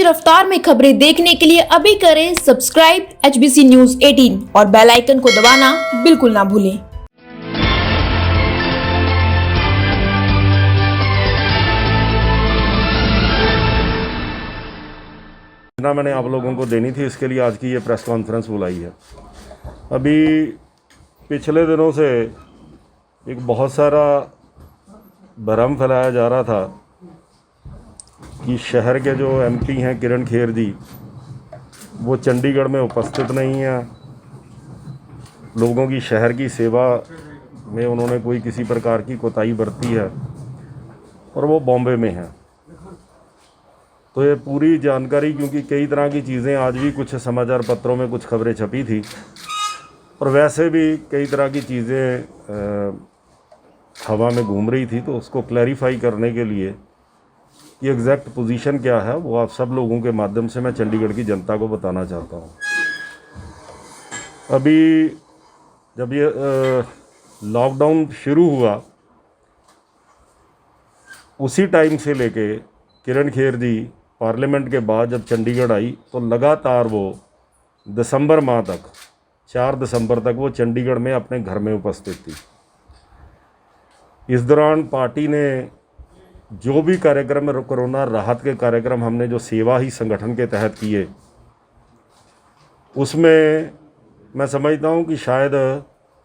तेज रफ्तार में खबरें देखने के लिए अभी करें सब्सक्राइब HBC न्यूज 18 और बेल आइकन को दबाना बिल्कुल ना भूलें। मैंने आप लोगों को देनी थी, इसके लिए आज की ये प्रेस कॉन्फ्रेंस बुलाई है। अभी पिछले दिनों से एक बहुत सारा भ्रम फैलाया जा रहा था कि शहर के जो MP हैं किरण खेर जी, वो चंडीगढ़ में उपस्थित नहीं हैं। लोगों की शहर की सेवा में उन्होंने कोई किसी प्रकार की कोताही बरती है और वो बॉम्बे में हैं। तो ये पूरी जानकारी, क्योंकि कई तरह की चीज़ें आज भी कुछ समाचार पत्रों में कुछ खबरें छपी थी और वैसे भी कई तरह की चीज़ें हवा में घूम रही थी, तो उसको क्लैरिफाई करने के लिए कि एग्जैक्ट पोजीशन क्या है वो आप सब लोगों के माध्यम से मैं चंडीगढ़ की जनता को बताना चाहता हूँ। अभी जब ये लॉकडाउन शुरू हुआ उसी टाइम से लेके किरण खेर जी पार्लियामेंट के बाद जब चंडीगढ़ आई तो लगातार वो दिसंबर माह तक, 4 दिसंबर तक वो चंडीगढ़ में अपने घर में उपस्थित थी। इस दौरान पार्टी ने जो भी कार्यक्रम, कोरोना राहत के कार्यक्रम हमने जो सेवा ही संगठन के तहत किए, उसमें मैं समझता हूँ कि शायद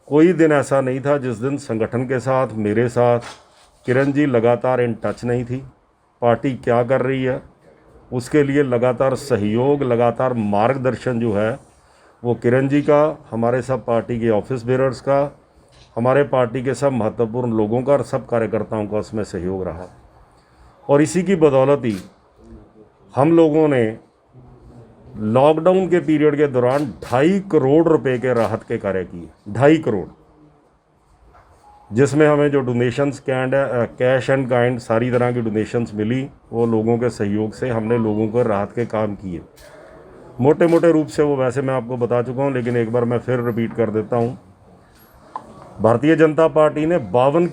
कोई दिन ऐसा नहीं था जिस दिन संगठन के साथ, मेरे साथ किरण जी लगातार इन टच नहीं थी। पार्टी क्या कर रही है उसके लिए लगातार सहयोग, लगातार मार्गदर्शन जो है वो किरण जी का, हमारे सब पार्टी के ऑफिस बेरर्स का, हमारे पार्टी के सब महत्वपूर्ण लोगों का और सब कार्यकर्ताओं का उसमें सहयोग रहा। और इसी की बदौलत ही हम लोगों ने लॉकडाउन के पीरियड के दौरान 2.5 करोड़ रुपए के राहत के कार्य किए। 2.5 करोड़, जिसमें हमें जो डोनेशंस कैश एंड काइंड सारी तरह की डोनेशंस मिली, वो लोगों के सहयोग से हमने लोगों को राहत के काम किए। मोटे मोटे रूप से वो वैसे मैं आपको बता चुका हूँ, लेकिन एक बार मैं फिर रिपीट कर देता हूँ। भारतीय जनता पार्टी ने 52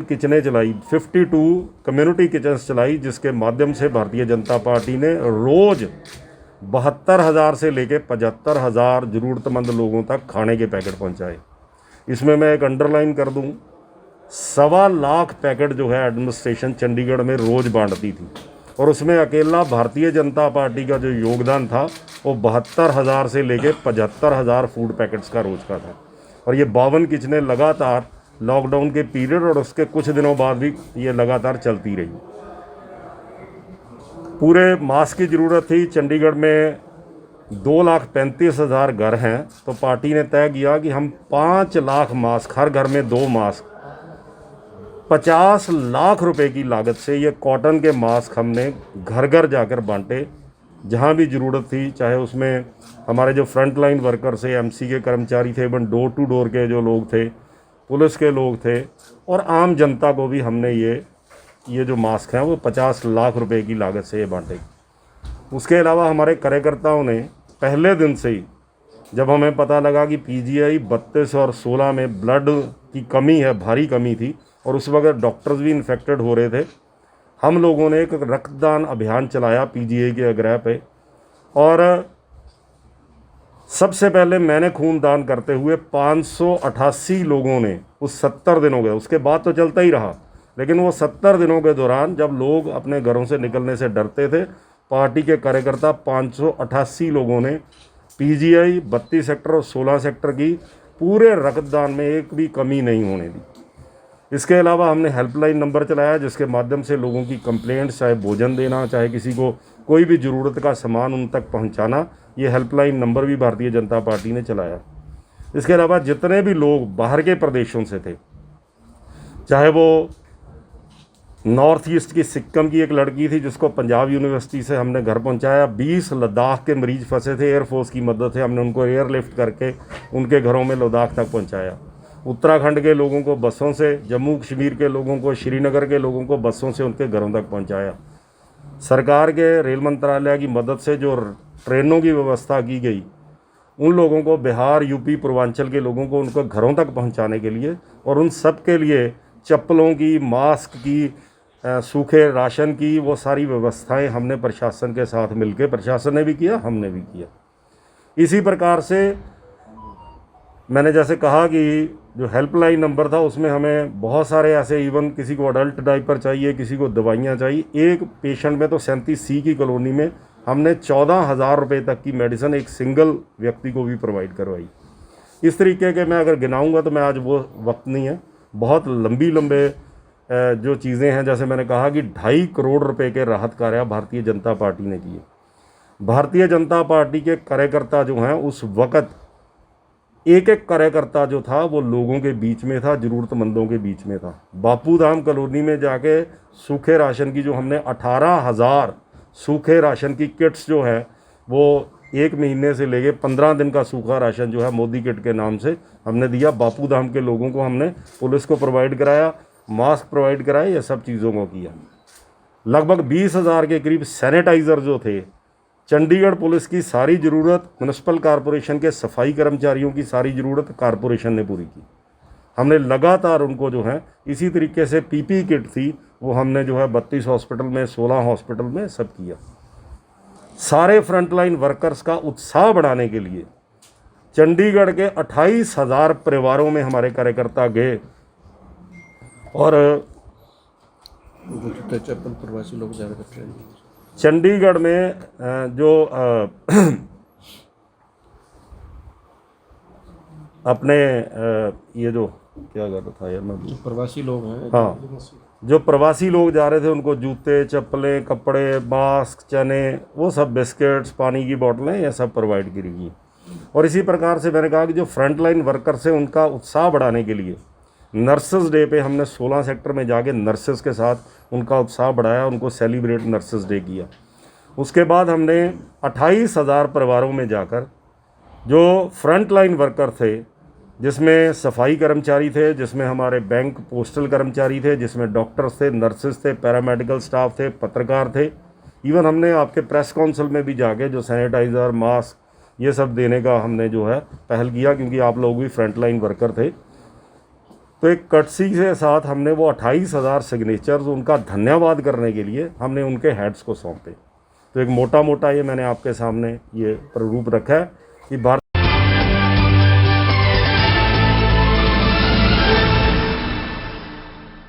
किचनें चलाई, 52 कम्युनिटी किचन्स चलाई, जिसके माध्यम से भारतीय जनता पार्टी ने रोज़ 72,000 से लेके 75,000 ज़रूरतमंद लोगों तक खाने के पैकेट पहुंचाए। इसमें मैं एक अंडरलाइन कर दूं, 1.25 लाख पैकेट जो है एडमिनिस्ट्रेशन चंडीगढ़ में रोज़ बांटती थी और उसमें अकेला भारतीय जनता पार्टी का जो योगदान था वो 72,000 से लेके 75,000 फूड पैकेट्स का रोज़ का था। और ये 52 किचनें लगातार लॉकडाउन के पीरियड और उसके कुछ दिनों बाद भी ये लगातार चलती रही। पूरे मास्क की ज़रूरत थी। चंडीगढ़ में 2,35,000 घर हैं, तो पार्टी ने तय किया कि हम 5 लाख मास्क, हर घर में 2 मास्क, 50 लाख रुपए की लागत से ये कॉटन के मास्क हमने घर घर जाकर बांटे, जहाँ भी ज़रूरत थी। चाहे उसमें हमारे जो फ्रंट लाइन वर्कर्स थे, MC के कर्मचारी थे, इवन डोर टू डोर के जो लोग थे, पुलिस के लोग थे, और आम जनता को भी हमने ये जो मास्क हैं वो 50 लाख रुपए की लागत से ये बांटे। उसके अलावा हमारे कार्यकर्ताओं ने पहले दिन से ही, जब हमें पता लगा कि PGI 32 और 16 में ब्लड की कमी है, भारी कमी थी, और उस वक्त डॉक्टर्स भी इन्फेक्टेड हो रहे थे, हम लोगों ने एक रक्तदान अभियान चलाया PGI के आग्रह पे। और सबसे पहले मैंने खून दान करते हुए 588 लोगों ने उस 70 दिनों के, उसके बाद तो चलता ही रहा, लेकिन वो 70 दिनों के दौरान जब लोग अपने घरों से निकलने से डरते थे, पार्टी के कार्यकर्ता 588 लोगों ने PGI 32 सेक्टर और 16 सेक्टर की पूरे रक्तदान में एक भी कमी नहीं होने दी। इसके अलावा हमने हेल्पलाइन नंबर चलाया, जिसके माध्यम से लोगों की कंप्लेंट्स, चाहे भोजन देना, चाहे किसी को कोई भी ज़रूरत का सामान उन तक पहुंचाना, ये हेल्पलाइन नंबर भी भारतीय जनता पार्टी ने चलाया। इसके अलावा जितने भी लोग बाहर के प्रदेशों से थे, चाहे वो नॉर्थ ईस्ट की सिक्किम की एक लड़की थी जिसको पंजाब यूनिवर्सिटी से हमने घर पहुंचाया, 20 लद्दाख के मरीज फंसे थे, एयरफोर्स की मदद से हमने उनको एयरलिफ्ट करके उनके घरों में लद्दाख तक पहुंचाया। उत्तराखंड के लोगों को बसों से, जम्मू कश्मीर के लोगों को, श्रीनगर के लोगों को बसों से उनके घरों तक पहुंचाया। सरकार के रेल मंत्रालय की मदद से जो ट्रेनों की व्यवस्था की गई, उन लोगों को, बिहार, UP, पूर्वांचल के लोगों को उनको घरों तक पहुंचाने के लिए, और उन सब के लिए चप्पलों की, मास्क की, सूखे राशन की वो सारी व्यवस्थाएं हमने प्रशासन के साथ मिलकर, प्रशासन ने भी किया, हमने भी किया। इसी प्रकार से मैंने जैसे कहा कि जो हेल्पलाइन नंबर था उसमें हमें बहुत सारे ऐसे, इवन किसी को अडल्ट डाइपर चाहिए, किसी को दवाइयाँ चाहिए। एक पेशेंट में तो 37C की कॉलोनी में हमने 14,000 रुपये तक की मेडिसिन एक सिंगल व्यक्ति को भी प्रोवाइड करवाई। इस तरीके के मैं अगर गिनाऊंगा तो मैं आज वो वक्त नहीं है, बहुत लंबे जो चीज़ें हैं। जैसे मैंने कहा कि 2.5 करोड़ रुपए के राहत कार्य भारतीय जनता पार्टी ने किए। भारतीय जनता पार्टी के कार्यकर्ता जो हैं उस वक़्त एक एक कार्यकर्ता जो था वो लोगों के बीच में था, ज़रूरतमंदों के बीच में था। बापू धाम कॉलोनी में जाके सूखे राशन की जो हमने 18,000 सूखे राशन की किट्स जो है वो 1 महीने से लेके 15 दिन का सूखा राशन जो है मोदी किट के नाम से हमने दिया। बापू धाम के लोगों को हमने, पुलिस को प्रोवाइड कराया, मास्क प्रोवाइड कराए, ये सब चीज़ों को किया। लगभग 20,000 के करीब सैनिटाइज़र जो थे, चंडीगढ़ पुलिस की सारी ज़रूरत, म्यूनसिपल कॉरपोरेशन के सफाई कर्मचारियों की सारी ज़रूरत कॉरपोरेशन ने पूरी की। हमने लगातार उनको जो है इसी तरीके से पीपी किट थी वो हमने जो है 32 हॉस्पिटल में, 16 हॉस्पिटल में सब किया। सारे फ्रंटलाइन वर्कर्स का उत्साह बढ़ाने के लिए चंडीगढ़ के 28,000 परिवारों में हमारे कार्यकर्ता गए और चप्पल प्रवासी लोग जा रहे थे चंडीगढ़ में जो अपने ये जो क्या कर रहा था यार मैं, प्रवासी लोग हैं, हाँ, जो प्रवासी लोग जा रहे थे उनको जूते, चप्पलें, कपड़े, मास्क, चने, वो सब, बिस्किट्स, पानी की बोतलें, ये सब प्रोवाइड की गई। और इसी प्रकार से मैंने कहा कि जो फ्रंटलाइन वर्कर्स हैं उनका उत्साह बढ़ाने के लिए नर्सेस डे पे हमने 16 सेक्टर में जाके नर्सेस के साथ उनका उत्साह बढ़ाया, उनको सेलिब्रेट नर्सेस डे किया। उसके बाद हमने 28,000 परिवारों में जाकर जो फ्रंटलाइन वर्कर थे, जिसमें सफाई कर्मचारी थे, जिसमें हमारे बैंक पोस्टल कर्मचारी थे, जिसमें डॉक्टर्स थे, नर्सेस थे, पैरामेडिकल स्टाफ थे, पत्रकार थे, इवन हमने आपके प्रेस काउंसिल में भी जाके जो सैनिटाइज़र, मास्क, ये सब देने का हमने जो है पहल किया, क्योंकि आप लोग भी फ्रंटलाइन वर्कर थे। तो एक कटसी के साथ हमने वो 28,000 सिग्नेचर्स उनका धन्यवाद करने के लिए हमने उनके हेड्स को सौंपे। तो एक मोटा मोटा ये मैंने आपके सामने ये प्रारूप रखा है कि भारत